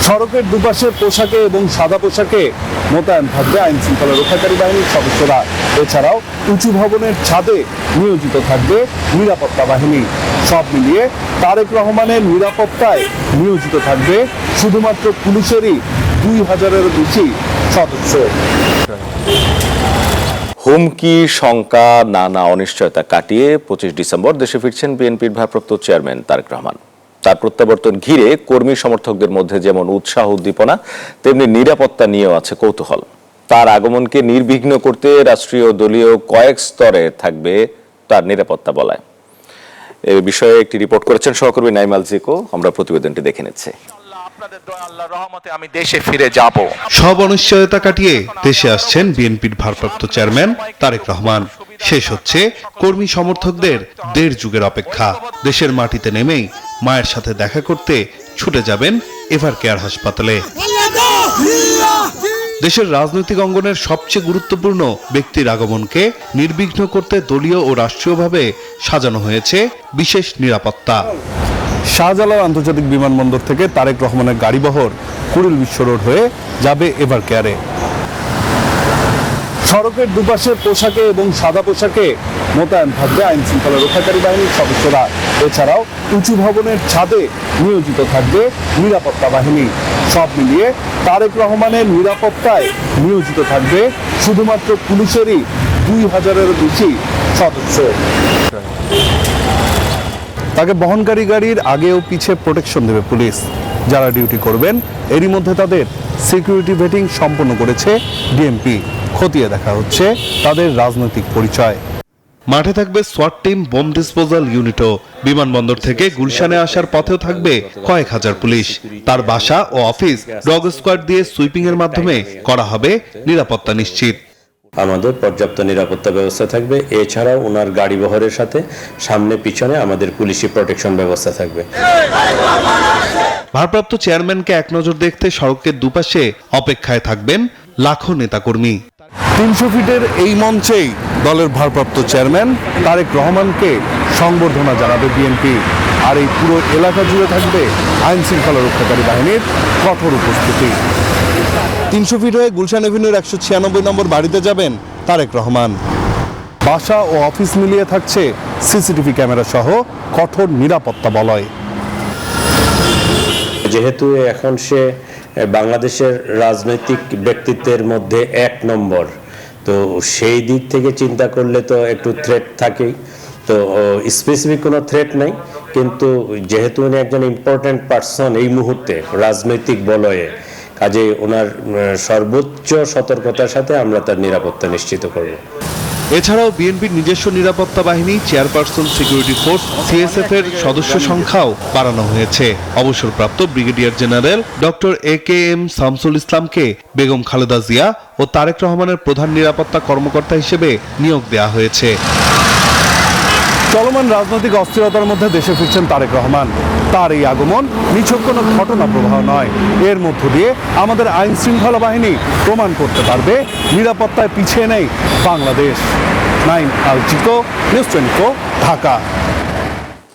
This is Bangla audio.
সড়কের দুপাশে পোশাকে এবং সাদা পোশাকে মোতায়েন থাকবে আইন শৃঙ্খলা রক্ষাকারী বাহিনীর সদস্যরা। এছাড়াও উঁচু ভবনের ছাদে নিয়োজিত থাকবে নিরাপত্তা বাহিনী। সব মিলিয়ে তারেক রহমানের নিরাপত্তায় নিয়োজিত থাকবে শুধুমাত্র পুলিশেরই 2000-এরও বেশি সদস্য। হুমকি, শঙ্কা, নানা অনিশ্চয়তা কাটিয়ে 25 ডিসেম্বর দেশে ফিরছেন বিএনপির ভারপ্রাপ্ত চেয়ারম্যান তারেক রহমান। তার প্রত্যাবর্তন ঘিরে কর্মী সমর্থকদের মধ্যে যেমন উৎসাহ উদ্দীপনা, তেমনি নিরাপত্তা নিয়েও আছে কৌতূহল। তার আগমনকে নির্বিঘ্ন করতে রাষ্ট্রীয় দলীয় কয়েক স্তরে থাকবে তার নিরাপত্তা বলয়। এ বিষয়ে একটি রিপোর্ট করেছেন সহকর্মী নাইমাল জিকো। আমরা প্রতিবেদনটি দেখে নিচ্ছি। আমি দেশে ফিরে যাব। সব অনিশ্চয়তা কাটিয়ে দেশে আসছেন বিএনপির ভারপ্রাপ্ত চেয়ারম্যান তারেক রহমান। শেষ হচ্ছে কর্মী সমর্থকদের 1.5 যুগের অপেক্ষা। দেশের মাটিতে নেমেই মায়ের সাথে দেখা করতে ছুটে যাবেন এভার কেয়ার হাসপাতালে। দেশের রাজনৈতিক অঙ্গনের সবচেয়ে গুরুত্বপূর্ণ ব্যক্তির আগমনকে নির্বিঘ্ন করতে দলীয় ও রাষ্ট্রীয়ভাবে সাজানো হয়েছে বিশেষ নিরাপত্তা। শাহজালাল আন্তর্জাতিক বিমানবন্দর থেকে তারেক রহমানের গাড়িবহর কুড়িল বিশ্ব রোড হয়ে যাবে এভার কেয়ারে। সড়কের দুপাশে পোশাকে এবং সাদা পোশাকে মোতায়েন থাকবে আইন শৃঙ্খলা রক্ষাকারী বাহিনীর সদস্যরা। এছাড়াও উঁচু ভবনের ছাদে নিয়োজিত থাকবে নিরাপত্তা বাহিনী। সব মিলিয়ে তারেক রহমানের নিরাপত্তায় নিয়োজিত থাকবে শুধুমাত্র পুলিশেরই 2000-এরও বেশি সদস্য। তাকে বহনকারী গাড়ির আগে ও পিছে প্রোটেকশন দেবে পুলিশ। যারা ডিউটি করবেন এরই মধ্যে তাদের সিকিউরিটি ভেটিং সম্পন্ন করেছে ডিএমপি। খতিয়ে দেখা হচ্ছে তাদের রাজনৈতিক পরিচয়। মাঠে থাকবে সোয়াট টিম, বোম ডিসপোজাল ইউনিটও। বিমানবন্দর থেকে গুলশানে আসার পথেও থাকবে কয়েক হাজার পুলিশ। তার বাসা ও অফিস ডগ স্কোয়াড দিয়ে সুইপিং এর মাধ্যমে করা হবে নিরাপত্তা নিশ্চিত। আমাদের পর্যাপ্ত নিরাপত্তা ব্যবস্থা থাকবে। এছাড়াও ওনার গাড়ি বহরের সাথে সামনে পিছনে আমাদের পুলিশি প্রোটেকশন ব্যবস্থা থাকবে। ভারপ্রাপ্ত চেয়ারম্যানকে এক নজর দেখতে সড়কের দুপাশে অপেক্ষায় থাকবেন লাখো নেতাকর্মী। 300 ফিটের এই মঞ্চেই দলের ভারপ্রাপ্ত চেয়ারম্যান তারেক রহমানকে সংবর্ধনা জানাবে বিএনপি। আর এই পুরো এলাকা জুড়ে থাকবে আইন শৃঙ্খলা রক্ষাকারী বাহিনীর কঠোর উপস্থিতি। 300 ফিট হয়ে গুলশান এভিনিউর 196 নম্বর বাড়িতে যাবেন তারেক রহমান। বাসা ও অফিস মিলিয়ে থাকছে সিসিটিভি ক্যামেরা সহ কঠোর নিরাপত্তা বলয়। যেহেতু এখন সে বাংলাদেশের রাজনৈতিক ব্যক্তিত্বের মধ্যে 1 নম্বর, তো সেই দিক থেকে চিন্তা করলে তো একটু থ্রেট থাকেই। তো স্পেসিফিক কোনো থ্রেট নাই, কিন্তু যেহেতু উনি একজন ইম্পর্ট্যান্ট পার্সন এই মুহূর্তে রাজনৈতিক বলয়ে, কাজে ওনার সর্বোচ্চ সতর্কতার সাথে আমরা তার নিরাপত্তা নিশ্চিত করব। এছাড়াও বিএনপির নিজস্ব নিরাপত্তা বাহিনী, চেয়ারপারসন সিকিউরিটি ফোর্স, সিএসএফ এর সদস্য সংখ্যাও বাড়ানো হয়েছে। অবসরপ্রাপ্ত brigadier general doctor AKM Shamsul ইসলামকে বেগম খালেদা জিয়া ও তারেক রহমানের প্রধান নিরাপত্তা কর্মকর্তা হিসেবে নিয়োগ দেওয়া হয়েছে। চলমান রাজনৈতিক অস্থিরতার মধ্যে দেশে ফিরছেন তারেক রহমান। তার এই আগমন নিছক কোনো ঘটনা প্রবাহ নয়। এর মধ্য দিয়ে আমাদের আইন শৃঙ্খলা বাহিনী প্রমাণ করতে পারবে নিরাপত্তায় পিছিয়ে নেই বাংলাদেশ। নাইম আল জিকো, নিউজ 24, ঢাকা।